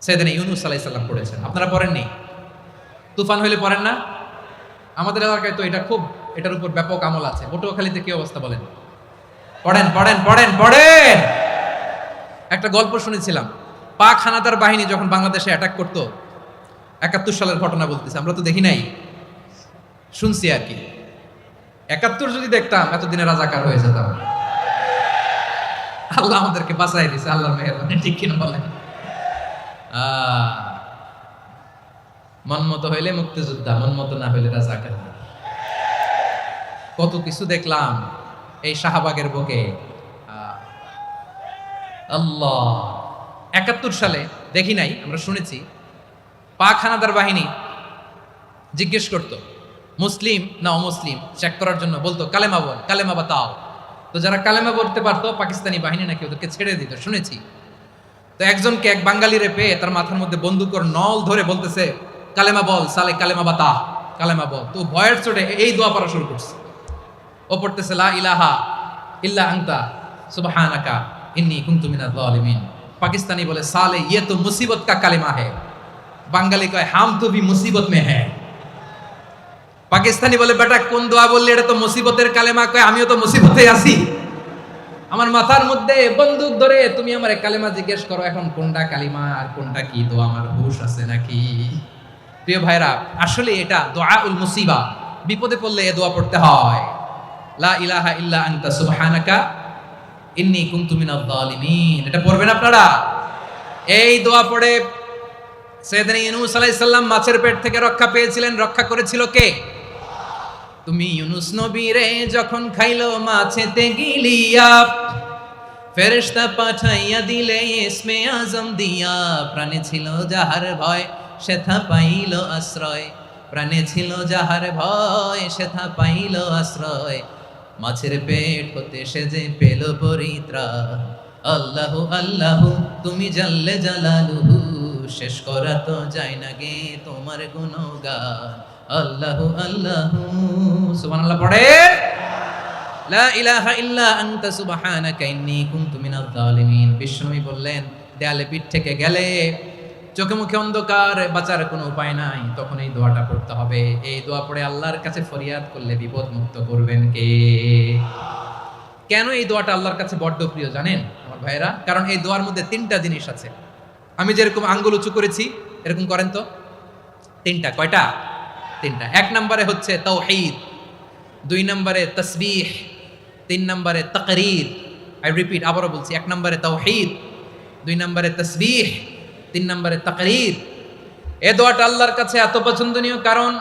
সাইয়েদনা ইউনূস আলাইহিস সালাম পড়েছেন। আপনারা পড়েননি? তুফান হইলে পড়েন না? আমাদের এলাকায় তো এটা খুব, এটার উপর ব্যাপক আমল আছে। পটুয়াখালীতে কি অবস্থা বলেন? পড়েন পড়েন পড়েন পড়েন। একটা গল্প শুনেছিলাম, পাক হানাদার বাহিনী যখন বাংলাদেশে অ্যাটাক করত, ৭১ সালের ঘটনা বলতেছে, আমরা তো দেখি নাই, শুনছি আর কি। ৭১ যদি দেখতাম এতদিনে রাজাকার হয়ে যেতাম। আল্লাহ আমাদেরকে বাঁচাই দিছে, আল্লাহর মেহেরবানি, ঠিক কিনা বলেন? মন মতো হইলে মুক্তিযোদ্ধা, মন মতো না হইলে রাজাকার। কত কিছু দেখলাম এই শাহবাগের বুকে। আল্লাহ, ৭১ সালে দেখি নাই, আমরা শুনেছি। পাক হানাদার বাহিনী জিজ্ঞেস করতো মুসলিম না অমুসলিম চেক করার জন্য, বলতো কালেমা বল, কালেমা বাতাও। তো যারা কালেমা বলতে পারতো পাকিস্তানি বাহিনী নাকি ওদেরকে ছেড়ে দিত, শুনেছি। তো একজনকে, এক বাঙালিরে পেয়ে তার মাথার মধ্যে বন্দুকের নল ধরে বলতেছে কালেমা বল সালে, কালেমা বাতা, কালেমা বল। তো ভয়ের চোটে এই দোয়া পড়া শুরু করছে। ও পড়তেছে লা ইলাহা ইল্লা আনতা সুবহানাকা ইন্নী কুনতু মিনাজ জালিমিন। পাকিস্তানি বলে সালে ইয়ে তো মুসিবত কা কালেমা है। বাঙালি কয় হাম তো ভি মুসিবত মে है। পাকিস্তানি বলে বেটা কোন দোয়া বললি, এটা তো মুসিবতের কালেমা। কয় আমিও তো মুসিবতে আছি। আমার মাথার মধ্যে বন্দুক ধরে তুমি আমার কালেমা জিজ্ঞেস করো, এখন কোনটা কালিমা আর কোনটা কি দোয়া, আমার হুশ আছে নাকি? প্রিয় ভাইরা, আসলে এটা দুআউল মুসিবা, বিপদে পড়লে এই দোয়া পড়তে হয়। লা ইলাহা ইল্লা আনতা সুবহানাকা ইন্নী কুনতু মিনাজ জালিমিন। এটা পড়বেন আপনারা। এই দোয়া পড়ে সাইয়েদনা ইউনূস আলাইহিস সালাম মাছের পেট থেকে রক্ষা পেয়েছিলেন। রক্ষা করেছিল কে? তুমি ইউনূস নবীরে যখন খাইলো মাছেতে গিলিয়া, ফেরেশতা পাঠাইয়া দিলে ইসমে আজম দিয়া। প্রাণে ছিল যাহার ভয় সেথা পাইল আশ্রয়, প্রাণে ছিল যাহার ভয় সেথা পাইল আশ্রয়। মাছের পেট হতে সে যে পেল পরিত্রাণ। আল্লাহু আল্লাহু তুমি জাল্লে জালালুহু, শেষ করা তো যায় না গে তোমার গুণগান। আল্লাহু আল্লাহু সুবহানাল্লাহ পড়ে। লা ইলাহা ইল্লা আনতা সুবহানাকা ইন্নী কুনতু মিনাজ জালিমিন। বিষ্ণুই বললেন দেয়ালে পিঠ থেকে গেলে, চোখে মুখে অন্ধকার, বাঁচার কোনো উপায় নাই, তখন এই দোয়াটা পড়তে হবে। এই দোয়া পড়ে আল্লাহর কাছে ফরিয়াদ করলে বিপদ মুক্ত করবেন কে? কেন এই দোয়াটা আল্লাহর কাছে বড্ড প্রিয় জানেন আমার ভাইরা? কারণ এই দোয়ার মধ্যে 3টা জিনিস আছে। আমি যেরকম আঙ্গুল উঁচু করেছি এরকম করেন তো। 3টা। কয়টা? 3টা। 1 নম্বরে হচ্ছে তাওহীদ, 2 নম্বরে তাসবিহ, 3 নম্বরে তাকরীর। আই রিপিট, আবারও বলছি, 1 নম্বরে তাওহীদ, 2 নম্বরে তাসবিহ, 3 নম্বরে তাকরীর। এই দোয়াটা আল্লাহর কাছে এত পছন্দনীয় কারণ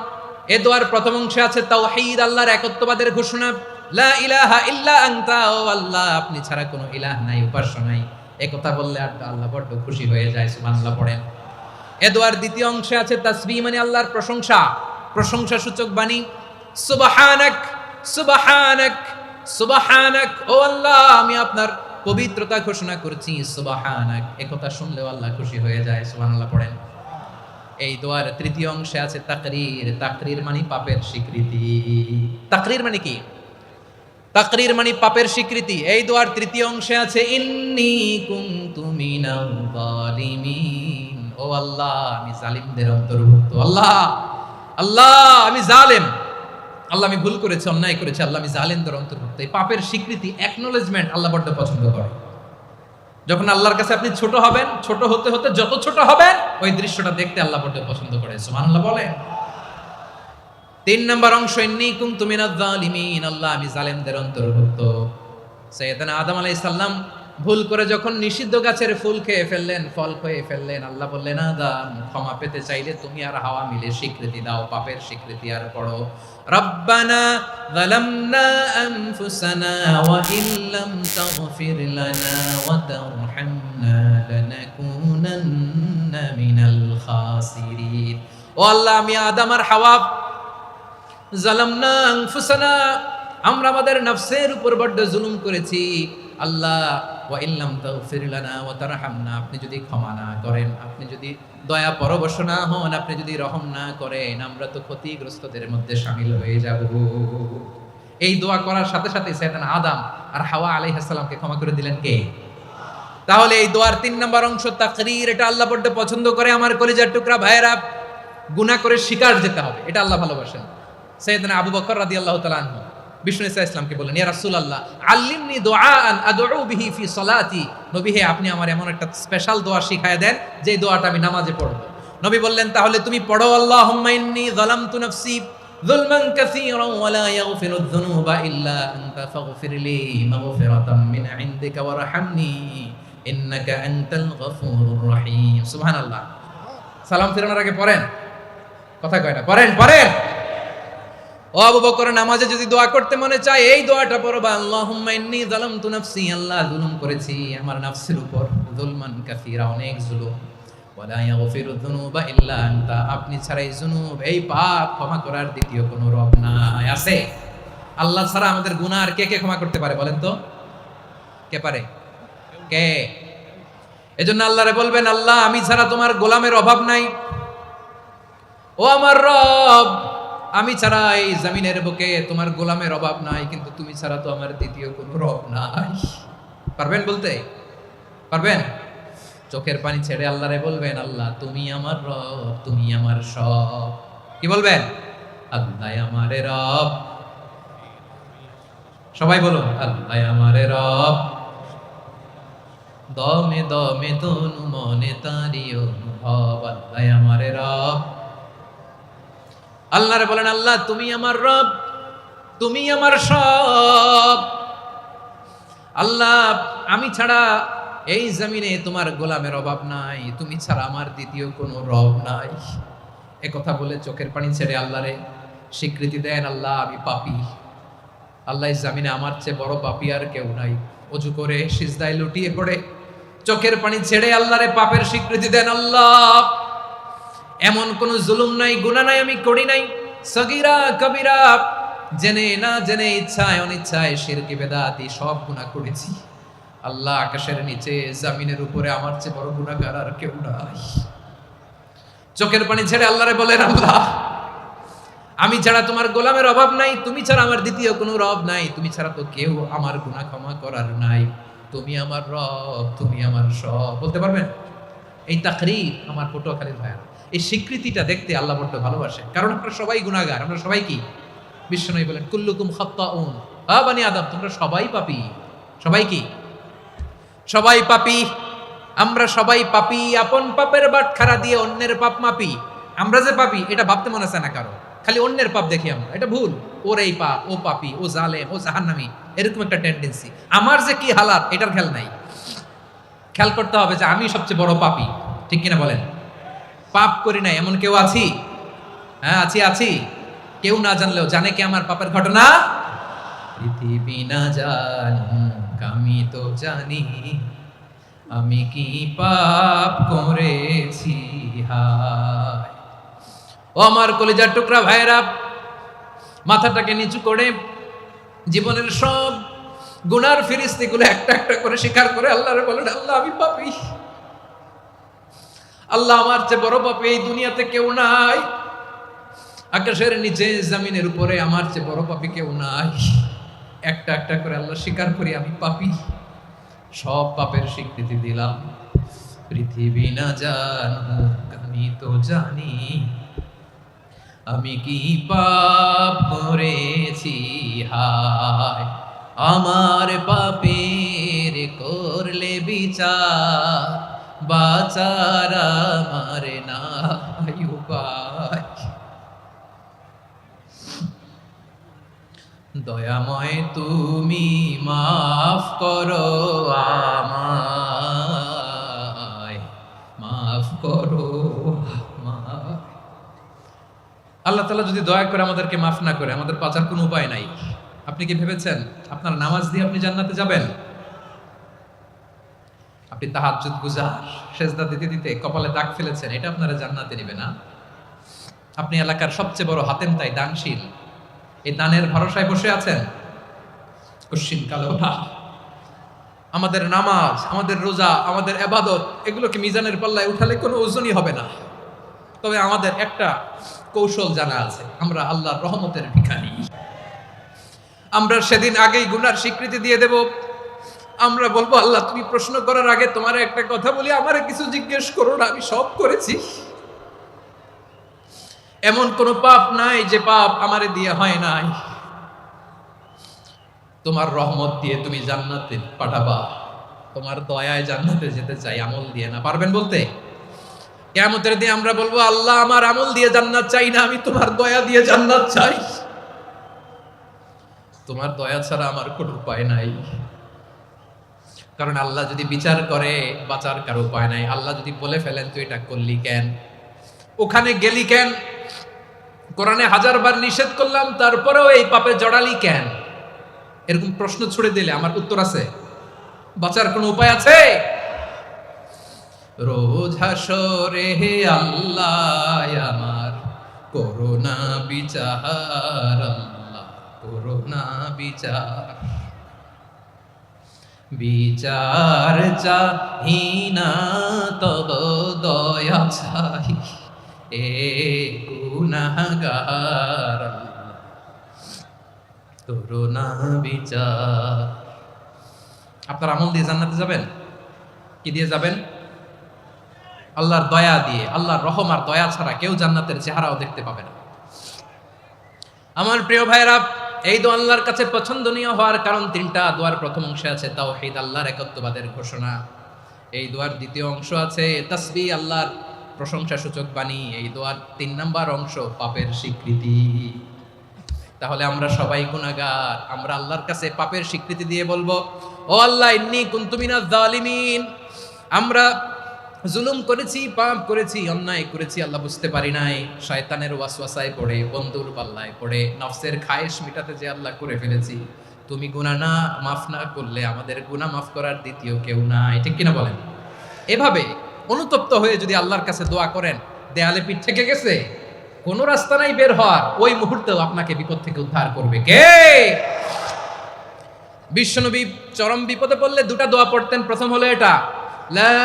এই দোয়ার প্রথম অংশে আছে তাওহীদ, আল্লাহর একত্ববাদের ঘোষণা। লা ইলাহা ইল্লা আনতা, ও আল্লাহ আপনি ছাড়া কোনো ইলাহ নাই, উপাস্য নাই। এই কথা বললে আর আল্লাহ বড় খুশি হয়ে যায়। সুবহানাল্লাহ পড়েন। এই দোয়ার দ্বিতীয় অংশে আছে তাসবিহ, মানে আল্লাহর প্রশংসা, প্রশংসা সূচক বাণী। সুবহানাক সুবহানাক সুবহানাক, ও আল্লাহ আমি আপনার পবিত্রতা ঘোষণা করছি। সুবহানাক, এই কথা শুনলেও আল্লাহ খুশি হয়ে যায়। সুবহানাল্লাহ পড়েন। এই দোয়ার তৃতীয় অংশে আছে তাকরীর। তাকরীর মানে পাপের স্বীকৃতি। তাকরীর মানে কি? তাকরীর মানে পাপের স্বীকৃতি। এই দোয়ার তৃতীয় অংশে আছে ইন্নী কুনতু মিনাল জালিমিন, ও আল্লাহ আমি জালিমদের অন্তর্ভুক্ত। আল্লাহ আল্লাহ আমি জালেম, আল্লাহ আমি ভুল করেছি, অন্যায় করেছি, আল্লাহ আমি জালেমদের অন্তর্ভুক্ত। এই পাপের স্বীকৃতি, অ্যাকনোলেজমেন্ট আল্লাহ বড্ড পছন্দ করে। যখন আল্লাহর কাছে আপনি ছোট হবেন, ছোট হতে হতে যত ছোট হবেন ওই দৃশ্যটা দেখতে আল্লাহ বড্ড পছন্দ করে। সুবহানাল্লাহ বলেন। 3 নম্বর অংশ ইন্নী কুনতু মিনাজ জালিমিন, আল্লাহ আমি জালেমদের অন্তর্ভুক্ত। সাইয়েদনা আদম আলাইহিস সালাম ভুল করে যখন নিষিদ্ধ গাছের ফুল খেয়ে ফেললেন, ফল খেয়ে ফেললেন, আল্লাহ বললেন আদম ক্ষমা পেতে চাইলে তুমি আর হাওয়া মিলে স্বীকৃতি দাও, পাপের স্বীকৃতি আর পড়ো। রব্বানা যালামনা আনফুসানা ওয়া ইল্লাম তাগফির লানা ওয়া তারহামনা লানাকুনান্না মিনাল খাসিরিন। ও আল্লাহ আমি আদম আর হাওয়া যালামনা আনফুসানা, আমরা আমাদের নফসের উপর বড্ড জুলুম করেছি। আল্লাহ ওয়া ইল্লাম তাগফির লানা ওয়া তারহামনা, আপনি যদি ক্ষমা না করেন, আপনি যদি দয়া পরবশ না হন, আপনি যদি রহম না করেন, আমরা তো ক্ষতিগ্রস্তদের মধ্যে শামিল হয়ে যাব। এই দোয়া করার সাথে সাথে সাইয়েদনা আদম আর হাওয়া আলাইহিস সালামকে ক্ষমা করে দিলেন কে? তাহলে এই দোয়ার 3 নম্বর অংশ তাকরীর, এটা আল্লাহ বড্ড পছন্দ করে। আমার কলিজার টুকরা ভাইয়েরা, গুনাহ করে শিকার যেতে হবে, এটা আল্লাহ ভালোবাসেন। সাইয়েদনা আবু বকর রাদিয়াল্লাহু তাআলা আনহু বিষ্ণু ইসা ইসলামকে বলেন, ইয়া রাসূলুল্লাহ আল্লিমনি দুআআন আদউ বিহি ফি সালাতি। নবী হে, আপনি আমার এমন একটা স্পেশাল দোয়া শিখায় দেন যে দোয়াটা আমি নামাজে পড়ব। নবী বললেন, তাহলে তুমি পড়ো, আল্লাহুম্মা ইন্নী যালামতু নাফসি যুলমান কাসীরান ওয়া লা ইয়াগফিরুয যুনুবা ইল্লা আনতা ফাগফিরলি মাগফিরাতাম মিন ইনদিকা ওয়ারহামনি ইন্নাকা আনতাল গফুরুর রহিম। সুবহানাল্লাহ। সালাম ফিরানোর আগে পড়েন, কথা কয়টা পড়েন পড়েন। ও আবু বকর, নামাজে যদি দোয়া করতে মনে চায় এই দোয়াটা পড়বা, আল্লাহুম্মা ইন্নী যালামতু নাফসি, আল্লাহ জুলুম করেছি আমার নাফসের উপর, যুলমান কাসীরা, অনেক জুলুম, ওয়া লা ইয়াগফিরুয যুনুবা ইল্লা আনতা, আপনি ছাড়া এই জুনুব, এই পাপ ক্ষমা করার দ্বিতীয় কোনো রব নাই। আছে? আল্লাহ ছাড়া আমাদের গুনাহ আর কে কে ক্ষমা করতে পারে বলেন তো? কে পারে? কে? এজন্য আল্লাহরে বলবেন, আল্লাহ আমি ছাড়া তোমার গোলামের অভাব নাই, ও আমার রব আমি ছাড়া এই জমিনের বুকে তোমার গোলামের অভাব নাই, কিন্তু তুমি ছাড়া তো আমার দ্বিতীয় কোনো রব নাই। পারবেন বলতে? পারবেন? চোখের পানি ছেড়ে আল্লাহরে বলবেন, আল্লাহ তুমি আমার রব, তুমি আমার সব। কি বলবেন? আল্লাহ আমারে রব। সবাই বলুন, আল্লাহ আমারে রব, দমে দমে তনু মনে তারি অনুভব, আল্লাহ আমারে রব। আল্লাহরে বলেন, আল্লাহ তুমি আমার রব, তুমি আমার সব। আল্লাহ আমি ছাড়া এই জমিনে তোমার গোলামের অভাব নাই, তুমি ছাড়া আমার দ্বিতীয় কোনো রব নাই। এ কথা বলে চোখের পানি ছেড়ে আল্লাহরে স্বীকৃতি দেন, আল্লাহ আমি পাপী, আল্লাহ এই জমিনে আমার চেয়ে বড় পাপী আর কেউ নাই। ওযু করে সিজদায় লুটিয়ে পড়ে চোখের পানি ছেড়ে আল্লাহরে পাপের স্বীকৃতি দেন, আল্লাহ এমন কোন জুলুম নাই, গুনাহ নাই আমি করি নাই, সগীরা কবিরা, জেনে না জেনে, ইচ্ছায় অনিচ্ছায়, শিরকি বেদাতি সব গুনাহ করেছি। আল্লাহ আকাশের নিচে জমিনের উপরে আমার চেয়ে বড় গুনাহগার আর কেউ নাই। চোখের পানি ছেড়ে আল্লাহরে বলেন, আল্লাহ আমি ছাড়া তোমার গোলামের অভাব নাই, তুমি ছাড়া আমার দ্বিতীয় কোনো রব নাই, তুমি ছাড়া তো কেউ আমার গুনাহ ক্ষমা করার নাই, তুমি আমার রব, তুমি আমার সব। বলতে পারবেন? এই তাকরীর আমার পটুয়াখালীর ভাইয়া, এই স্বীকৃতিটা দেখতে আল্লাহ বড্ড ভালোবাসে, কারণ আমরা সবাই গুনাহগার। আমরা সবাই কি? বিশ্বনবী বলেন, কুল্লুকুম খাত্তাউন, আ বানি আদম, তোমরা সবাই পাপী। সবাই কি? সবাই পাপী। আমরা সবাই পাপী, আপন পাপের বাটখারা দিয়ে অন্যের পাপ মাপি। আমরা যে পাপী এটা ভাবতে মনে আছে না কারো, খালি অন্যের পাপ দেখি আমরা, এটা ভুল। ওর এই পাপ, ও পাপী, ও জালেম, ও জাহান্নামী, এরকম একটা টেন্ডেন্সি। আমার যে কি হালাত এটার খেয়াল নাই। খেয়াল করতে হবে যে আমি সবচেয়ে বড় পাপী, ঠিক কিনা বলেন? পাপ করি নাই এমন কেউ আছি? হ্যাঁ আছি, আছি। কেউ না জানলেও জানে কি আমার পাপের ঘটনা? পৃথিবী না জানুক আমি তো জানি, আমি কি পাপ করেছি হায়। ও আমার কলিজার টুকরা ভাইরা, মাথাটাকে নিচু করে জীবনের সব গুনার ফিরিস্তিগুলো একটা একটা করে স্বীকার করে আল্লাহরে বলেন, আল্লাহ আমি পাপী, আল্লাহ আমার চেয়ে বড় পাপী এই দুনিয়াতে কেউ নাই, আকাশের নিচে জমিনের উপরে আমার চেয়ে বড় পাপী কেউ নাই। একটা একটা করে আল্লাহ স্বীকার করি আমি পাপী, সব পাপের স্বীকৃতি দিলাম। পৃথিবী না জানুক আমি তো জানি, আমি কি পাপ করেছি হায়। আমার পাপের করলে বিচার, বাঁচার আমার নাই উপায়। দয়াময় তুমি মাফ করো আমায়, মাফ করো আমায়। আল্লাহ তাআলা যদি দয়া করে আমাদেরকে মাফ না করে, আমাদের বাঁচার কোনো উপায় নাই। আপনি কি ভেবেছেন আপনার নামাজ দিয়ে আপনি জান্নাতে যাবেন? আপনি তাহাজ্জুদ গুজার, সেজদা দিতে দিতে কপালে দাগ ফেলেছেন, এটা আপনারা জান্নাতে নেবে না। আপনি এলাকার সবচেয়ে বড় হাতেম তাই দানশীল, এই দানের ভরসায় বসে আছেন, কশিন কালো না। আমাদের নামাজ, আমাদের রোজা, আমাদের ইবাদত, এগুলোকে মিজানের পাল্লায় উঠালে কোনো ওজনই হবে না। তবে আমাদের একটা কৌশল জানা আছে, আমরা আল্লাহর রহমতের ভিখারি। আমরা সেদিন আগেই গুনার স্বীকৃতি দিয়ে দেব, আমরা বলবো আল্লাহ তুমি প্রশ্ন করার আগে তোমার একটা কথা বলি, আমারে কিছু জিজ্ঞেস করো না, আমি সব করেছি। এমন কোন পাপ নাই যে পাপ আমারে দিয়ে হয় নাই। তোমার রহমত দিয়ে তুমি জান্নাতে পাঠাবা, তোমার দয়ায় জান্নাতে যেতে চাই, আমল দিয়ে না। পারবেন বলতে? কিয়ামতের দিন আমরা বলবো আল্লাহ আমার আমল দিয়ে জান্নাত চাই না, আমি তোমার দয়া দিয়ে জান্নাত চাই। তোমার দয়া ছাড়া আমার কোনো উপায় নাই। কারণ আল্লাহ যদি বিচার করে বাঁচার কারো উপায় নাই। আল্লাহ যদি বলে ফেলেন তুই এটা করলি কেন, ওখানে গেলি কেন, কোরআনে 1000 বার নিষেধ করলাম তারপরেও এই পাপে জড়ালি কেন, এরকম প্রশ্ন ছুড়ে দিলে আমার উত্তর আছে? বাঁচার কোনো উপায় আছে? রোজ হাসরে হে আল্লাহ আমার করোনা বিচার, আল্লাহ করোনা বিচার। বিচার চাহি না তব দয়া চাই, এ গুনাহগার আল্লাহ করোনা বিচার। আপনার আমল দিয়ে জান্নাতে যাবেন? কি দিয়ে যাবেন? আল্লাহর দয়া দিয়ে। আল্লাহর রহম আর দয়া ছাড়া কেউ জান্নাতের চেহারাও দেখতে পাবে না। আমার প্রিয় ভাইরা, এই দোয়া আল্লাহর কাছে পছন্দনীয় হওয়ার কারণ 3টা। দোয়ার প্রথম অংশে আছে তাওহীদ, আল্লাহর একত্ববাদের ঘোষণা। এই দোয়ার দ্বিতীয় অংশ আছে তাসবিহ, আল্লাহর প্রশংসা সূচক বাণী। এই দোয়ার 3 নাম্বার অংশ পাপের স্বীকৃতি। তাহলে আমরা সবাই গুনাহগার। আমরা আল্লাহর কাছে পাপের স্বীকৃতি দিয়ে বলবো, ও আল্লাহ ইন্নী কুনতু মিনাজ জালিমিন, আমরা জুলুম করেছি, পাপ করেছি, অন্যায় করেছি, আল্লাহ বুঝতে পারি নাই। শয়তানের ওয়াসওয়াসায় পড়ে, বন্ধুর পাল্লায় পড়ে, নফসের খায়েশ মিটাতে যে আল্লাহ করে ফেলেছি। তুমি গুনাহ না মাফ না করলে আমাদের গুনাহ মাফ করার দ্বিতীয় কেউ নাই। ঠিক কিনা বলেন? এভাবে অনুতপ্ত হয়ে যদি আল্লাহর কাছে দোয়া করেন, দেয়ালে পিঠ থেকে গেছে, কোনো রাস্তা নাই বের হওয়ার, ওই মুহূর্তেও আপনাকে বিপদ থেকে উদ্ধার করবে কে? বিশ্বনবী চরম বিপদে পড়লে 2টা দোয়া পড়তেন। প্রথম হলো এটা, লা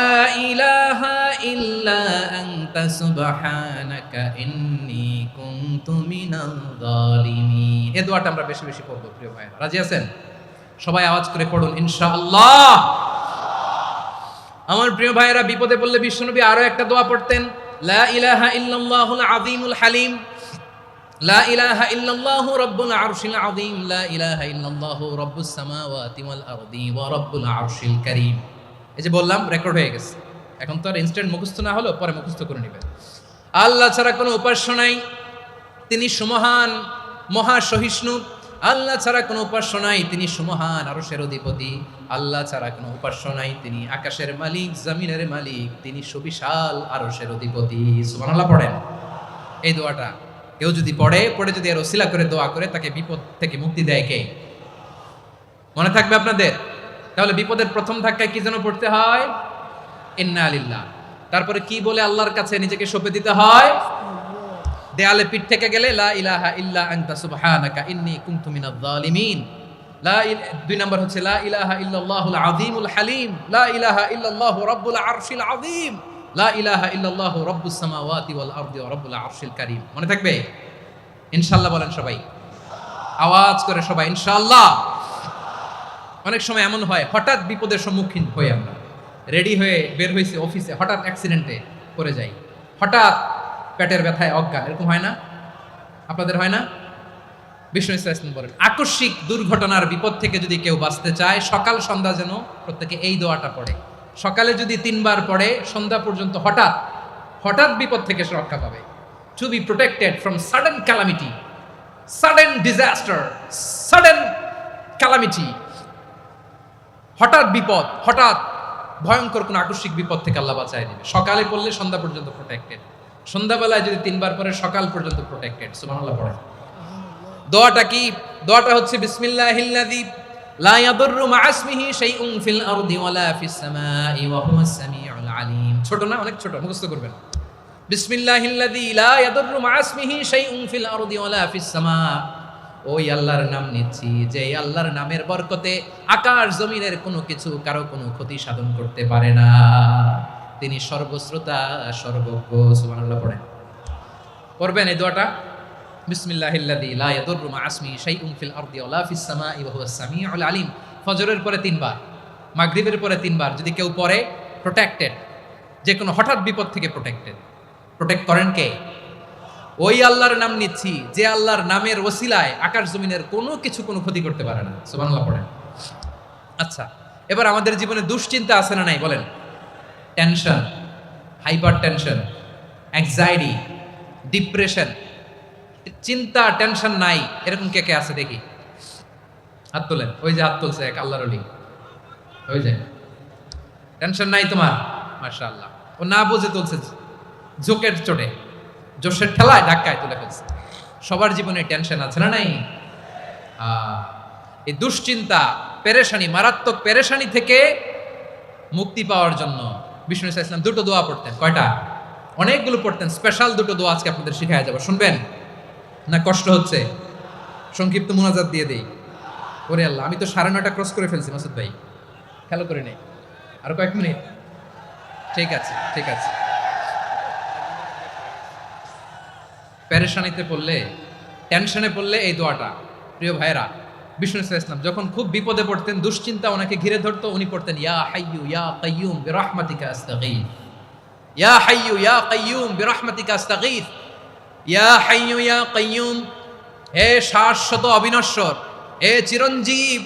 ইলাহা ইল্লা আনতা সুবহানাকা ইন্নী কুনতু মিনাল জালিমিন। এই দোয়াটা আমরা বেশি বেশি পড়ব প্রিয় ভাইরা। রাজি আছেন? সবাই আওয়াজ করে পড়ুন ইনশাআল্লাহ। আমার প্রিয় ভাইরা, বিপদে পড়লে বিশ্বনবী আরো একটা দোয়া পড়তেন, লা ইলাহা ইল্লাল্লাহুল আযীমুল হালিম, লা ইলাহা ইল্লাল্লাহু রাব্বুল আরশিল আযীম, লা ইলাহা ইল্লাল্লাহু রাব্বুস সামাওয়াতি ওয়াল আরদি ওয়া রাব্বুল আরশিল কারীম। এই যে বললাম, রেকর্ড হয়ে গেছে। এখন তো আর ইনস্ট্যান্ট মুখস্থ না হলো, পরে মুখস্থ করে নেবেন। আল্লাহ ছাড়া কোনো উপাস্য নাই, তিনি সুমহান, মহা সহিষ্ণু। আল্লাহ ছাড়া কোনো উপাস্য নাই, তিনি সুমহান, আরশের অধিপতি। আল্লাহ ছাড়া কোনো উপাস্য নাই, তিনি আকাশের মালিক, জমিনের মালিক, তিনি সুবিশাল আরশের অধিপতি। সুবহানাল্লাহ পড়েন। এই দোয়াটা কেউ যদি পড়ে যদি এর ওসিলা করে দোয়া করে, তাকে বিপদ থেকে মুক্তি দেয় কে? মনে থাকবে আপনাদের? তাহলে বিপদের প্রথম ধাক্কায় কি যেন পড়তে হয়? ইন্না লিল্লাহ। তারপরে কি বলে আল্লাহর কাছে নিজেকে সঁপে দিতে হয়? দেয়ালে পিঠ থেকে গেলে লা ইলাহা ইল্লা আনতা সুবহানাকা ইন্নী কুনতু মিনাজ জালিমিন। 2 নাম্বার হচ্ছে লা ইলাহা ইল্লাল্লাহুল আযীমুল হালিম, লা ইলাহা ইল্লাল্লাহু রাব্বুল আরশিল আযীম, লা ইলাহা ইল্লাল্লাহু রাব্বুস সামাওয়াতি ওয়াল আরদি ওয়া রাব্বুল আরশিল কারীম। মনে থাকবে? ইনশাআল্লাহ বলেন সবাই, আওয়াজ করে সবাই ইনশাআল্লাহ। অনেক সময় এমন হয়, হঠাৎ বিপদের সম্মুখীন হই আমরা, রেডি হয়ে বের হয়েছে অফিসে, হঠাৎ অ্যাক্সিডেন্টে পড়ে যাই, হঠাৎ পেটের ব্যথায় অজ্ঞান, এরকম হয় না? আপনাদের হয় না? বিষ্ণু ইসলাম বলেন, আকস্মিক দুর্ঘটনার বিপদ থেকে যদি কেউ বাঁচতে চায়, সকাল সন্ধ্যা যেন প্রত্যেকে এই দোয়াটা পড়ে। সকালে যদি 3 বার পড়ে, সন্ধ্যা পর্যন্ত হঠাৎ বিপদ থেকে সে রক্ষা পাবে। To be protected from sudden calamity, sudden disaster, sudden calamity. হঠাৎ বিপদ, হঠাৎ ভয়ঙ্কর কোন আকস্মিক বিপদ থেকে আল্লাহ বাঁচায় দিবে। সকালে পড়লে সন্ধ্যা পর্যন্ত প্রোটেক্টেড, সন্ধ্যাবেলায় যদি 3 বার পরে সকাল পর্যন্ত প্রোটেক্টেড। সুবহানাল্লাহ পড়ে। দোয়াটা কি? দোয়াটা হচ্ছে বিসমিল্লাহিল্লাযী লা ইয়াদুররু মা'a ইসমিহি শাইউন ফিল আরদি ওয়ালা ফিস সামাই ওয়া হুয়াস সামিউল আলীম। ছোট না? অনেক ছোট, মুখস্থ করবেন। বিসমিল্লাহিল্লাযী লা ইয়াদুররু মা'a ইসমিহি শাইউন ফিল আরদি ওয়ালা ফিস সামা। ওই আল্লাহর নাম নিচ্ছি যে আল্লাহর নামের বরকতে আকাশ জমিনের কোনো কিছু কারো কোনো ক্ষতি সাধন করতে পারে না। তিনি সর্বশ্রোতা, সর্বজ্ঞ। সুবহানাল্লাহ পড়েন। পড়বেন এই দোয়াটা, বিসমিল্লাহিল্লাযী লা ইয়াদুররু মা'a ইসমিহি শাইউন ফিল আরদি ওয়ালা ফিস সামাই ওয়া হুয়াস সামিউল আলীম। ফজরের পরে 3 বার, মাগরিবের পরে 3 বার যদি কেউ পড়ে প্রোটেক্টেড, যে কোনো হঠাৎ বিপদ থেকে প্রোটেক্ট করেন কে? ওই আল্লাহর নাম নিচ্ছি যে আল্লাহর নামের ওসিলায় আকাশ জমিনের কোনো কিছু কোনো ক্ষতি করতে পারে না। সুবহানাল্লাহ পড়েন। আচ্ছা, এবার আমাদের জীবনে দুশ্চিন্তা আছে না নাই বলেন? Tension, hyper tension, anxiety, depression, চিন্তা টেনশন নাই এরকম কে কে আছে দেখি, হাত তোলেন। ওই যে হাত তুলছে এক আল্লাহর ওলি, ওই যে টেনশন নাই তোমার, মাশাআল্লাহ। ও না বুঝে তুলছে, জোকের চোটে, জোশের ঠেলায় ধাক্কায় তুলে ফেলছে। সবার জীবনে টেনশন আছে না নাই? এই দুশ্চিন্তা, পেরেশানি, মারাত্মক পেরেশানি থেকে মুক্তি পাওয়ার জন্য বিষ্ণু ইসলাম দুটো দোয়া পড়তেন। কয়টা? অনেকগুলো পড়তেন। স্পেশাল দুটো দোয়া আজকে আপনাদের শিখায়া যাব, শুনবেন না? কষ্ট হচ্ছে? সংক্ষিপ্ত মুনাজাত দিয়ে দেই। ওরে আল্লাহ, আমি তো 9:30 ক্রস করে ফেলছি মাসুদ ভাই, খেয়াল করে নেই। আরো কয়েক মিনিট? ঠিক আছে, ঠিক আছে। পেরেশানিতে পড়লে, টেনশনে পড়লে এই দোয়াটা, প্রিয় ভাইরা, বিষ্ণু ইসলাম যখন খুব বিপদে পড়তেন, দুশ্চিন্তা ওনাকে ঘিরে ধরতো, উনি পড়তেন ইয়া হাইয়ু ইয়া কাইয়ুম বিরহমাতিকা আস্তাগীথ, ইয়া হাইয়ু ইয়া কাইয়ুম বিরহমাতিকা আস্তাগীথ, ইয়া হাইয়ু ইয়া কাইয়ুম, হে শাশ্বত অবিনশ্বর, হে চিরঞ্জীব,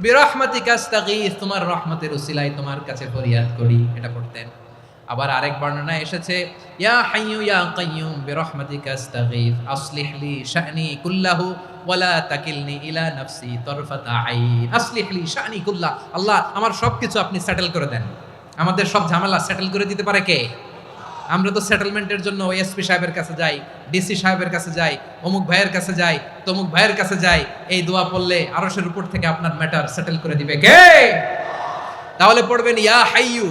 বিরহমাতিকা আস্তাগীথ, তোমার রহমতের উসিলায় তোমার কাছে ফরিয়াদ করি। এটা পড়তেন। আবার আরেক বর্ণনায় এসেছে ইয়া হাইয়ু ইয়া কাইয়ুম বিরহমাতিকা আস্তাগীথ আসলিহ লি শা'নি কুল্লাহু ওয়ালা তাকিলনি ইলা নাফসি তারফাতা আইন। আসলিহ লি শা'নি কুল্লাহ, আল্লাহ আমার সবকিছু আপনি সেটেল করে দেন। আমাদের সব ঝামেলা সেটেল করে দিতে পারে কে? আমরা তো সেটেলমেন্টের জন্য এসপি সাহেবের কাছে যাই, ডিসি সাহেবের কাছে যাই, অমুক ভাইয়ের কাছে যাই, তমুক ভাইয়ের কাছে যাই। এই দোয়া পড়লে আরশের উপর থেকে আপনার ম্যাটার সেটেল করে দিবে কে? তাহলে পড়বেন ইয়া হাইয়ু,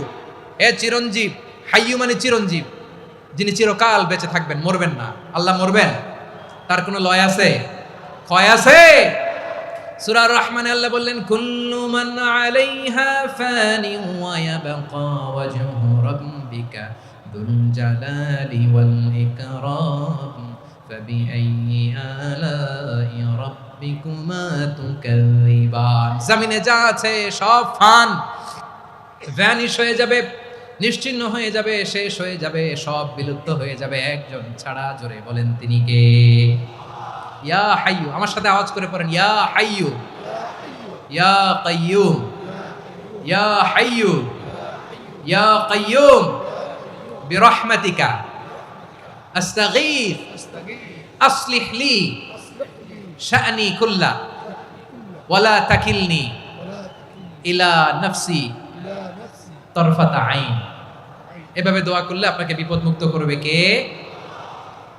হে চিরঞ্জীব। হাইয়ু মানে চিরঞ্জীব, যিনি চিরকাল বেঁচে থাকবেন, মরবেন না। আল্লাহ মরবেন? তার কোনো লয় আছে? ক্ষয় আছে? সূরা রহমানে আল্লাহ বললেন কুল্লু মান আলাইহা ফানি ওয়া ইয়াবকা ওয়াজহু রাব্বিকা যুল জালালি ওয়াল ইকরাম ফাবিআইয়ি আলাই রাব্বিকুমা তুকাযযিবান। জমিনে যা আছে সব ফান, ভ্যানিশ হয়ে যাবে, নিশ্চিহ্ন হয়ে যাবে, শেষ হয়ে যাবে, সব বিলুপ্ত হয়ে যাবে, একজন ছাড়া। জোরে বলেন তিনি কে? ইয়া হাইয়ু, আমার সাথে আওয়াজ করে পড়েন ইয়া হাইয়ু ইয়া কাইয়ুম ইয়া হাইয়ু ইয়া কাইয়ুম বিরহমাতিকা আস্তাগীথ আসলিহ লি শা'নি কুল্লা ওয়ালা তাকিলনি ইলা নাফসি তরফাতা আইন। এভাবে দোয়া করলে আপনাকে বিপদ মুক্ত করবে কে?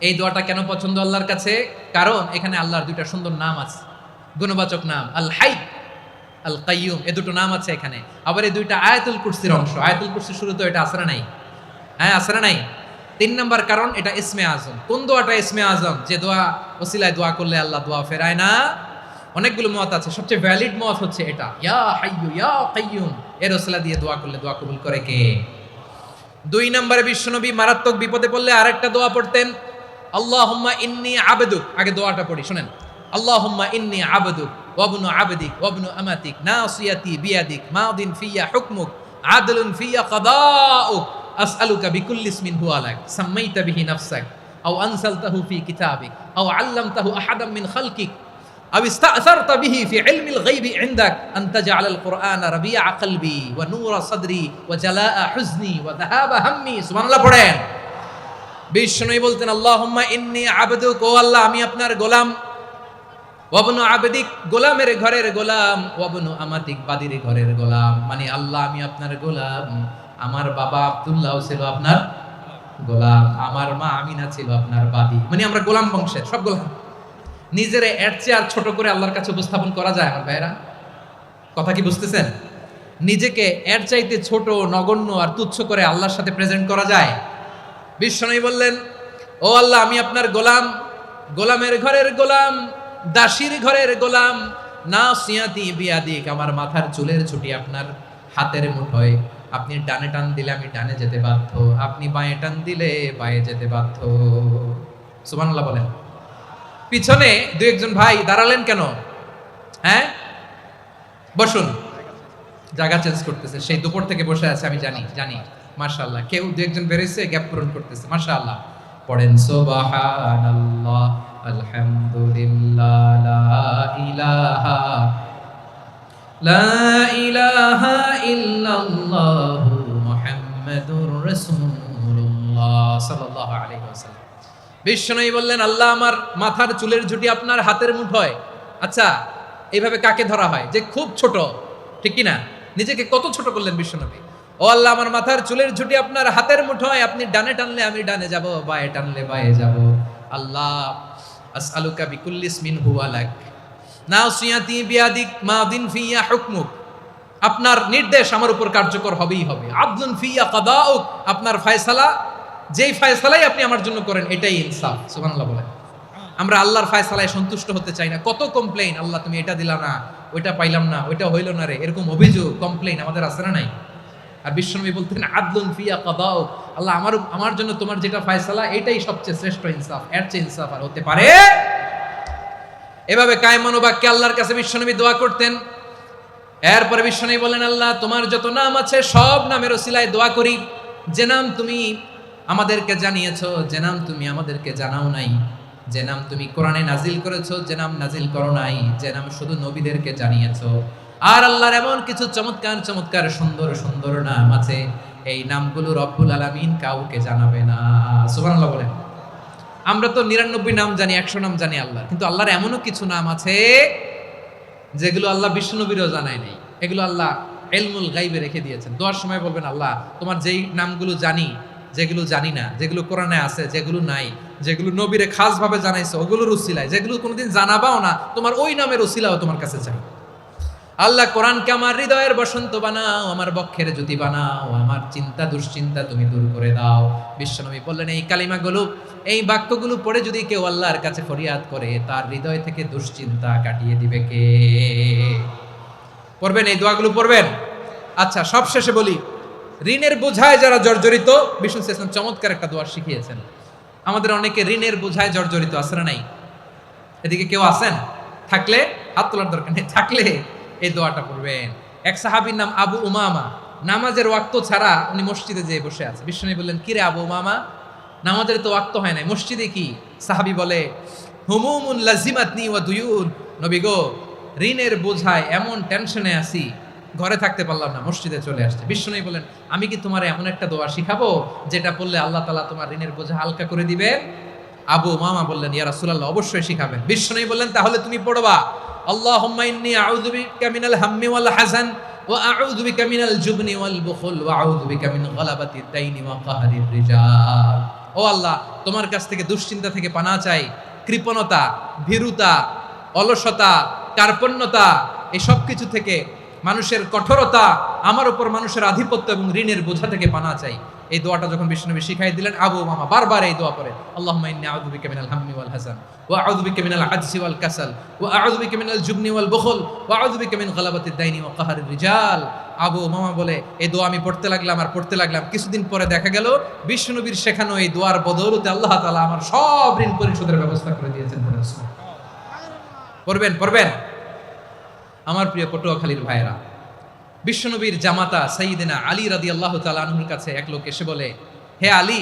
এই দোয়াটা কেন পছন্দ আল্লাহর কাছে? কারণ এখানে আল্লাহর দুইটা সুন্দর নাম আছে, গুণবাচক নাম, আল হাই, আল কাইয়ুম, এই দুটো নাম আছে এখানে। আবার এই দুইটা আয়াতুল কুরসির অংশ। আয়াতুল কুরসির শুরুতে এটা আছে না নাই? হ্যাঁ, আছে না নাই? 3 নম্বর কারণ এটা ইসমে আজম। কোন দোয়াটা ইসমে আজম? যে দোয়া ওসিলায় দোয়া করলে আল্লাহ দোয়া ফেরায় না। অনেকগুলো মত আছে, সবচেয়ে ভ্যালিড মত হচ্ছে এটা, ইয়া হাইয়ু ইয়া কাইয়ুম, এর ওসিলা দিয়ে দোয়া করলে দোয়া কবুল করে কে? 2 নম্বরে বিশ্বনবী মারাত্মক বিপদে পড়লে আরেকটা দোয়া পড়তেন, আল্লাহুম্মা ইন্নী আবদুক। আগে দোয়াটা পড়ি, শুনেন। আল্লাহুম্মা ইন্নী আবদুক ওয়া ইবনু আবদিক ওয়া ইবনু আমাতিক নাসিয়াতি বিয়াদিক মাদিন ফিয়া হুকমুক আদলুন ফিয়া কাদাউক আসআলুকা বিকুল্লি ইসমিন হুয়া লাক সাম্মাইতা বিহি নাফসাক আও আনসালতাহু ফি কিতাবিক আও আল্লামতাহু আহাদাম মিন খালকিক আও ইস্তা'সারতা বিহি ফি ইলমিল গায়বি ইনদাক আন তাজআলাল কুরআনা রাবিআ কলবি ওয়া নূরা সাদরি ওয়া জালাআ হুজনি ওয়া যাহাবা হাম্মি। সুবহানাল্লাহ পড়েন। বিষ্ণুই বলতেন আল্লাহুম্মা ইন্নী আবদুক, ও আল্লাহ আমি আপনার গোলাম, ওয়া ইবনু আবদিক, গোলামের ঘরের গোলাম, ওয়া ইবনু আমাতিক, বাদীর ঘরের গোলাম। মানে আল্লাহ আমি আপনার গোলাম, আমার বাবা আব্দুল্লাহ ছিল আপনার গোলাম, আমার মা আমিনা ছিল আপনার বাদী। মানে আমরা গোলাম বংশের, সব গোলাম। নিজেরে এর চেয়ে আর ছোট করে আল্লাহর কাছে উপস্থাপন করা যায় আমার ভাইরা? কথা কি বুঝতেছেন? নিজেকে এর চাইতে ছোট, নগণ্য আর তুচ্ছ করে আল্লাহর সাথে প্রেজেন্ট করা যায়? বিষ্ণু বললেন ও আল্লাহ আমি আপনার গোলাম, গোলামের ঘরের গোলাম, দাসীর ঘরের গোলাম, নাসিয়াতি বিয়াদিক, আমার মাথার চুলের ছুটি আপনার হাতের মুঠোয়। আপনি ডানে টান দিলে আমি ডানে যেতে বাধ্য, আপনি বাঁয়ে টান দিলে বাঁয়ে যেতে বাধ্য। সুবহানাল্লাহ বলেন। পিছনে 2-1 জন ভাই দাঁড়ালেন কেন? হ্যাঁ, বসুন জায়গা চেঞ্জ করতেছে, সেই দুপুর থেকে বসে আছে, আমি জানি জানি। মাশাআল্লাহ, কেউ দু একজন বেরোইছে, গ্যাপ পূরণ করতেছে। মাশাআল্লাহ, পড়েন সুবহানাল্লাহ, আলহামদুলিল্লাহ, লা ইলাহা ইল্লাল্লাহু মুহাম্মাদুর রাসূলুল্লাহ সাল্লাল্লাহু আলাইহি ওয়াসাল্লাম। বিশ্বনবী বললেন, আল্লাহ আমার মাথার চুলের ঝুঁটি আপনার হাতের মুঠোয়। আচ্ছা, এইভাবে কাকে ধরা হয় যে খুব ছোট, ঠিক কি না? নিজেকে কত ছোট করলেন বিশ্বনবী। ও আল্লাহ, আমার মাথার চুলের ঝুঁটি আপনার হাতের মুঠোয়, আপনি ডানে টানলে আমি ডানে যাব, বায়ে টানলে বায়ে যাব। আল্লাহ, আসআলুকা বিকুল্লি ইসমিন হুয়া লাক নাসিয়াতি বিয়াদিক মাদিন ফিয়া হুকমুক। আপনার নির্দেশ আমার উপর কার্যকর হবেই হবে। আদলুন ফিয়া কাদাউক, আপনার ফয়সালা, যেই ফয়সালাই আপনি আমার জন্য করেন এটাই ইনসাফ। সুবহানাল্লাহ বলেন। আমরা আল্লাহর ফয়সালায় সন্তুষ্ট হতে চাই না। কত কমপ্লেইন, আল্লাহ তুমি এটা দিলা না, ওইটা পাইলাম না, ওইটা হইল না রে, এরকম অভিযোগ কমপ্লেইন আমাদের আছে না নাই? আর বিশ্বনবী বলতেন, আদলুন ফিয়া কাদাউক, আল্লাহ আমার জন্য তোমার যেটা ফয়সালা এটাই সবচেয়ে শ্রেষ্ঠ ইনসাফ, এর চেয়ে ইনসাফ আর হতে পারে? এভাবে কায়মান বাক্যে আল্লাহর কাছে বিশ্বনবী দোয়া করতেন। এরপরে বিশ্বনবী বলেন, আল্লাহ তোমার যত নাম আছে সব নামের ওসিলায় দোয়া করি, যে নাম তুমি আমাদেরকে জানিয়েছো, যে নাম তুমি আমাদেরকে জানাও নাই, যে নাম তুমি কোরআনে নাজিল করেছো, যে নাম নাজিল করো নাই, যে নাম শুধু নবীদেরকে জানিয়েছো। আর আল্লাহর এমন কিছু চমৎকার চমৎকার সুন্দর সুন্দর নাম আছে, এই নামগুলো রব্বুল আলামিন কাউকে জানাবে না। সুবহানাল্লাহ বলেন। আমরা তো 99 নাম জানি, 100 নাম জানি আল্লাহ, কিন্তু আল্লাহর এমনও কিছু নাম আছে যেগুলো আল্লাহ বিশ্বনবীরও জানায় নাই। এগুলো আল্লাহ ইলমুল গায়বে রেখে দিয়েছেন। দোয়ার সময় বলবেন, আল্লাহ তোমার যেই নামগুলো জানি, যেগুলো জানি না, যেগুলো কোরআনে আছে, যেগুলো নাই, যেগুলো নবীরে খাসভাবে জানাইছো ওগুলোর উসিলায়, যেগুলো কোনোদিন জানাবাও না, তোমার ওই নামের উসিলাও তোমার কাছে চাই। আল্লাহ কোরআনকে আমার হৃদয়ের বসন্ত বানাও, আমার বক্ষের জ্যোতি বানাও, আমার চিন্তা দুশ্চিন্তা তুমি দূর করে দাও। বিশ্বনবী বললেন, এই কালিমাগুলো, এই বাক্যগুলো পড়ে যদি কেউ আল্লাহর কাছে ফরিয়াদ করে, তার হৃদয় থেকে দুশ্চিন্তা কাটিয়ে দিবে কে? পড়বেন, এই দোয়াগুলো পড়বেন। আচ্ছা, সব শেষে বলি, ঋণের বোঝায় যারা জর্জরিত, বিষ্ণু ইসলাম চমৎকার একটা দোয়া শিখিয়েছেন। আমাদের অনেকে ঋণের বোঝায় জর্জরিত, আছে না নাই? এদিকে কেউ আছেন? থাকলে হাত তোলার দরকার নেই, থাকলে এই দোয়াটা পড়বেন। এক সাহাবীর নাম আবু উমামা, নামাজের ওয়াক্ত ছাড়া উনি মসজিদে যেয়ে বসে আছে। বিশ্বনবী বললেন, কিরে আবু উমামা, নামাজের তো ওয়াক্ত হয় নাই, মসজিদে কি? সাহাবী বলে, হুমুমুন লাজিমাতনি ওয়া দুয়ুন। নবী গো, ঋণের বোঝায় এমন টেনশনে আছি, ঘরে থাকতে পারলাম না, মসজিদে চলে আসছে। বিশ্বনবী বলেন, আমি কি তোমার এমন একটা দোয়া শিখাবো যেটা পড়লে আল্লাহ তাআলা তোমার ঋণের বোঝা হালকা করে দিবেন? আবু উমামা বললেন, ইয়া রাসূলুল্লাহ, অবশ্যই শিখাবেন। বিশ্বনবী বললেন, তাহলে তুমি পড়বা, আল্লাহুম্মা ইন্নী আউযু বিকা মিনাল হাম্মি ওয়াল হাযান ওয়া আউযু বিকা মিনাল জুবনি ওয়াল বুখল ওয়া আউযু বিকা মিন গালাবাতিদ দাইনি ওয়া কাহরির রিজাল। ও আল্লাহ, তোমার কাছ থেকে দুশ্চিন্তা থেকে পানাহ চাই, কৃপণতা, ভীরুতা, অলসতা, কার্পণ্যতা, এই সব কিছু থেকে, মানুষের কঠোরতা, আমার উপর মানুষের আধিপত্য এবং ঋণের বোঝা থেকে পানাহ চাই। এই দোয়াটা যখন বিশ্বনবী শিখাই দিলেন, আবু উমামা বারবার এই দোয়া পড়ে, আল্লাহুম্মা ইন্নী আউযু বিকা মিনাল হাম্মি ওয়াল হাযান ওয়া আউযু বিকা মিনাল আজজি ওয়াল কাসাল ওয়া আউযু বিকা মিনাল জুবনি ওয়াল বুখল ওয়া আউযু বিকা মিন গালাবাতিদ দাইনি ওয়া কাহরির রিজাল। আবু উমামা বলে, এই দোয়া আমি পড়তে লাগলাম আর পড়তে লাগলাম, কিছুদিন পরে দেখা গেল বিশ্বনবীর শেখানো এই দোয়ার বদৌলতে আল্লাহ তাআলা আমার সব ঋণ পরিশোধের ব্যবস্থা করে দিয়েছেন। পড়বেন পড়বেন। আমার প্রিয় পটুয়াখালীর ভাইয়েরা, বিশ্বনবীর জামাতা সাইয়্যিদিনা আলী রাদিয়াল্লাহু তাআলা আনহুর কাছে এক লোক এসে বলে, হে আলী,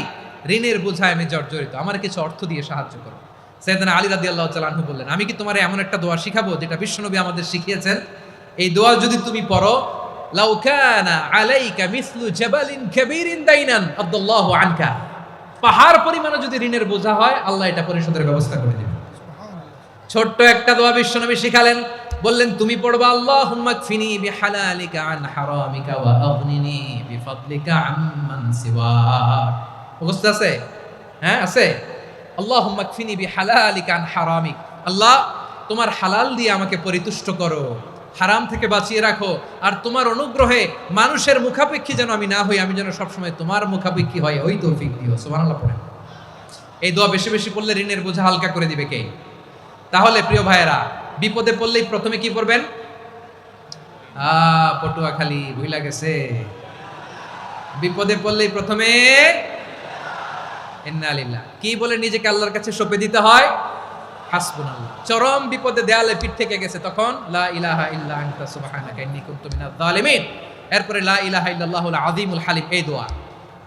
ঋণের বোঝায় আমি জর্জরিত, আমার কিছু অর্থ দিয়ে সাহায্য করো। সাইয়্যিদিনা আলী রাদিয়াল্লাহু তাআলা আনহু বললেন, আমি কি তোমার এমন একটা দোয়া শিখাবো যেটা বিশ্বনবী আমাদের শিখিয়েছেন? এই দোয়া যদি তুমি পড়ো, লাউ কানা আলাইকা মিসলু জাবালিন কাবীরিন দাইনান আদাল্লাহু আনকা, পাহাড় পরিমাণে যদি ঋণের বোঝা হয়, আল্লাহ এটা পরিশোধের ব্যবস্থা করে দিবেন। ছোট্ট একটা দোয়া বিশ্বনবী শিখালেন, বললেন, তুমি পড়বা, আল্লাহুম্মা কফিনি বিহালালিকা আন হারামিকা ওয়া আগনিনি বিফাদলিকা আম্মান সিওয়াক। মুখস্থ আছে? হ্যাঁ, আছে। আল্লাহুম্মা কফিনি বিহালালিকা আন হারামিক, আল্লাহ তোমার হালাল দিয়ে আমাকে পরিতুষ্ট করো, হারাম থেকে বাঁচিয়ে রাখো, আর তোমার অনুগ্রহে মানুষের মুখাপেক্ষী যেন আমি না হই, আমি যেন সবসময় তোমার মুখাপেক্ষী হয়, ওই তৌফিক দিও। সুবহানাল্লাহ পড়েন। এই দোয়া বেশি বেশি পড়লে ঋণের বোঝা হালকা করে দিবে কে? তাহলে প্রিয় ভাইয়েরা, বিপদে পড়লেই প্রথমে কি পড়বেন? পটুয়াখালী ভুইলা গেছে। বিপদে পড়লেই প্রথমে ইন্না লিল্লাহ কি বলে নিজেকে আল্লাহর কাছে সঁপে দিতে হয়? হাসবুনাল্লাহ। চরম বিপদে দেয়ালে পিঠ থেকে গেছে, তখন লা ইলাহা ইল্লা আনতা সুবহানাকা ইন্নী কুনতু মিনাজ জালিমিন। এরপরে লা ইলাহা ইল্লাল্লাহুল আযীমুল হালিম, এই দোয়া।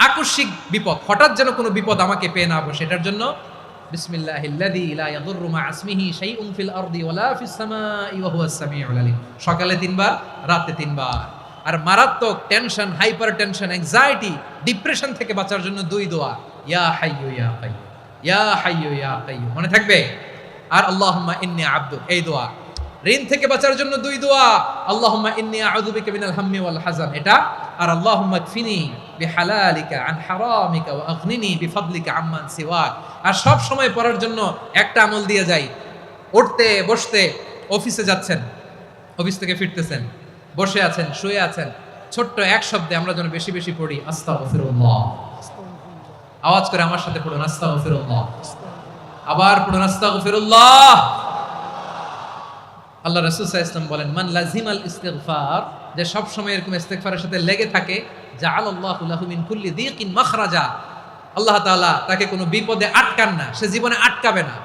আকস্মিক বিপদ, হঠাৎ যেন কোনো বিপদ আমাকে পেয়ে না বসে, এটার জন্য বিসমিল্লাহিল্লাযী লা ইয়াদুররু মা ইসমিহি শাইউন ফিল আরদি ওয়ালা ফিস সামাই ওয়া হুয়াস সামিউল আলীম। সকালে 3 বার, রাতে 3 বার। আর মারাত্মক tension, hyper tension, anxiety, depression থেকে বাঁচার জন্য 2 দোয়া, ইয়া হাইয়্যু ইয়া কাইয়্যুম, ইয়া হাইয়্যু ইয়া কাইয়্যুম, মনে থাকবে? আর আল্লাহুম্মা ইন্নী আবদুক, এই দোয়া। ঋণ থেকে বাঁচার জন্য 2 দোয়া, আল্লাহুম্মা ইন্নী আউযু বিকা মিনাল হাম্মি ওয়াল হাযান, এটা। আর আল্লাহুম্মা কফিনি বিহালালিকা আন হারামিকা ওয়া আগনিনি বিফাদলিকা আম্মান সিওয়াক। আর সব সময় পড়ার জন্য একটা আমল দিয়ে যাই, উঠতে বসতে, অফিসে যাচ্ছেন, অফিস থেকে ফিরতেছেন, বসে আছেন, শুয়ে আছেন, ছোট্ট এক শব্দে আমরা যেন বেশি বেশি পড়ি আস্তাগফিরুল্লাহ। আওয়াজ করে আমার সাথে পড়ুন আস্তাগফিরুল্লাহ, আবার পড়ুন আস্তাগফিরুল্লাহ। আল্লাহ রাসূল সাল্লাল্লাহু আলাইহি ওয়াসাল্লাম বলেন, মান লাজিমাল ইস্তিগফার, যে সব সময় এরকম ইস্তিগফারের সাথে লেগে থাকে, জাআলাল্লাহু লাহু মিন কুল্লি দীকিন মাখরাজা, আল্লাহ তাআলা তাকে কোনো বিপদে আটকান না, সে জীবনে আটকাবে না।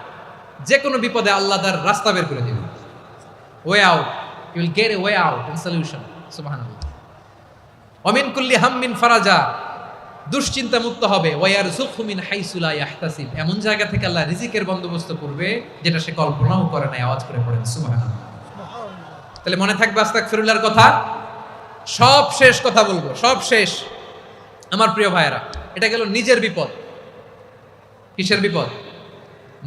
যে কোনো বিপদে আল্লাহ তার রাস্তা বের করে দিবেন, way out, you will get a way out and solution. সুবহানাল্লাহ। ওয়া মিন কুল্লি হাম্মিন ফারাজা, দুশ্চিন্তা মুক্ত হবে। ওয়া ইয়ারযুকহু মিন হাইসু লা ইয়াহতাসিব, এমন জায়গা থেকে আল্লাহ রিজিকের বন্দোবস্ত করবে যেটা সে কল্পনাও করে নাই। আওয়াজ করে পড়েন সুবহানাল্লাহ। তাহলে মনে থাকবে আস্তাগফিরুল্লাহর কথা। সব শেষ কথা বলবো, সব শেষ আমার প্রিয় ভাইয়েরা। এটা গেল নিজের বিপদ। কিসের বিপদ?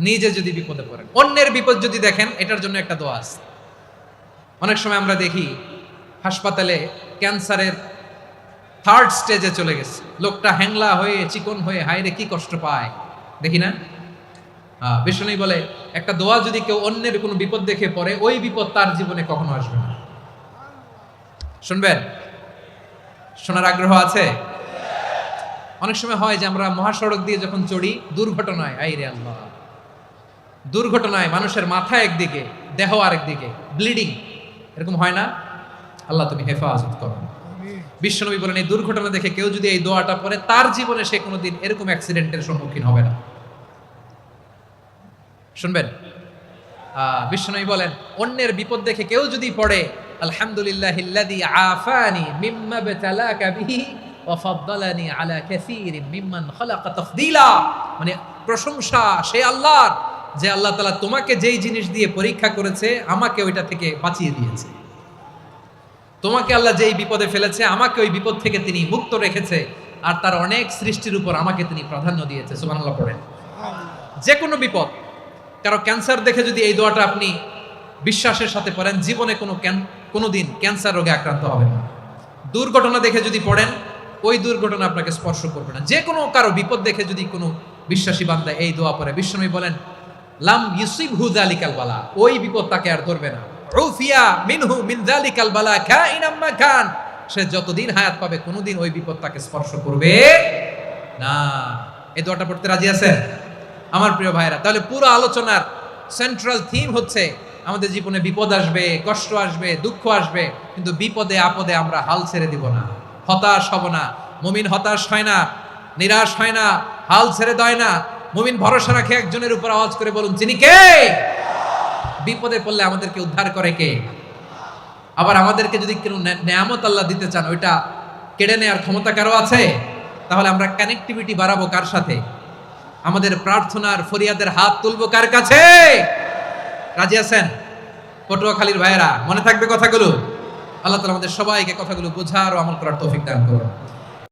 নিজে যদি বিপদে পড়েন। অন্যের বিপদ যদি দেখেন, এটার জন্য একটা দোয়া আছে। অনেক সময় আমরা দেখি হাসপাতালে ক্যান্সারের 3rd স্টেজে চলে গেছে, লোকটা হ্যাংলা হয়ে, চিকন হয়ে, হায়রে কি কষ্ট পায়, দেখি না? বিষ্ণু বলে, একটা দোয়া যদি কেউ অন্যের কোনো বিপদ দেখে পড়ে, ওই বিপদ তার জীবনে কখনো আসবে না। শুনবেন? শোনার আগ্রহ আছে? অনেক সময় হয় যে আমরা মহাসড়ক দিয়ে যখন চড়ি, দুর্ঘটনায়, আইরে আল্লাহ, দুর্ঘটনায় মানুষের মাথা একদিকে, দেহ আরেকদিকে, ব্লিডিং, এরকম হয় না? আল্লাহ তুমি হেফাজত করো। বিশ্বনবী বলেন, এই দুর্ঘটনা দেখে কেউ যদি এই দোয়াটা পড়ে, তার জীবনে সে কোনোদিন এরকম অ্যাক্সিডেন্টের সম্মুখীন হবে না। শুনবেন? বিশ্বনবী বলেন, অন্যের বিপদ দেখে কেউ যদি পড়ে, আলহামদুলিল্লাহিল্লাযী আফানি মিম্মা বতালাকা বিহি ওয়া ফাদ্দালানি আলা কাসীরিন মিম্মান খালাকা তাফদীলা, মানে প্রশংসা সে আল্লাহর, যে আল্লাহ তাআলা তোমাকে যেই জিনিস দিয়ে পরীক্ষা করেছে, আমাকে ওইটা থেকে বাঁচিয়ে দিয়েছে। তোমাকে আল্লাহ যেই বিপদে ফেলেছে, আমাকে ওই বিপদ থেকে তিনি মুক্ত রেখেছে, আর তার অনেক সৃষ্টির উপর আমাকে তিনি প্রাধান্য দিয়েছে। সুবহানাল্লাহ পড়েন। যে কোনো বিপদ, কারো ক্যান্সার দেখে যদি এই দোয়াটা আপনি বিশ্বাসের সাথে পড়েন, জীবনে কোনোদিন ক্যান্সার রোগে আক্রান্ত হবেন না। দুর্ঘটনা দেখে যদি পড়েন, ওই দুর্ঘটনা আপনাকে স্পর্শ করবে না। যে কোনো কারো বিপদ দেখে যদি কোনো বিশ্বাসী বান্দা এই দোয়া পড়ে, বিশ্বনবী বলেন, লাম ইউসিবহু যালিকাল বালা, ওই বিপদ তাকে আর ধরবে না। উফিয়া মিনহু মিন যালিকাল বালা কাইনাম মা কান, সে যতদিন হায়াত পাবে কোনোদিন ওই বিপদ তাকে স্পর্শ করবে না। এই দোয়াটা পড়তে রাজি আছেন আমার প্রিয় ভাইরা? তাহলে পুরো আলোচনার সেন্ট্রাল থিম হচ্ছে, আমাদের জীবনে বিপদ আসবে, কষ্ট আসবে, দুঃখ আসবে, কিন্তু বিপদে আপদে আমরা হাল ছেড়ে দিব না, হতাশ হব না। মুমিন হতাশ হয় না, নিরাশ হয় না, হাল ছেড়ে দেয় না। মুমিন ভরসা রাখে একজনের উপর। আওয়াজ করে বলুন, যিনি কে? বিপদে পড়লে আমাদেরকে উদ্ধার করে কে? আবার আমাদেরকে যদি কোনো নেয়ামত আল্লাহ দিতে চান, ওইটা কেড়ে নেওয়ার ক্ষমতা কারো আছে? তাহলে আমরা কানেক্টিভিটি বাড়াবো কার সাথে? আমাদের প্রার্থনার ফরিয়াদের হাত তুলবো কার কাছে? রাজি আছেন? পটুয়াখালীর ভাইয়েরা, মনে থাকবে কথাগুলো। আল্লাহ তাআলা আমাদের সবাইকে কথাগুলো বোঝার ও আমল করার তৌফিক দান করুন।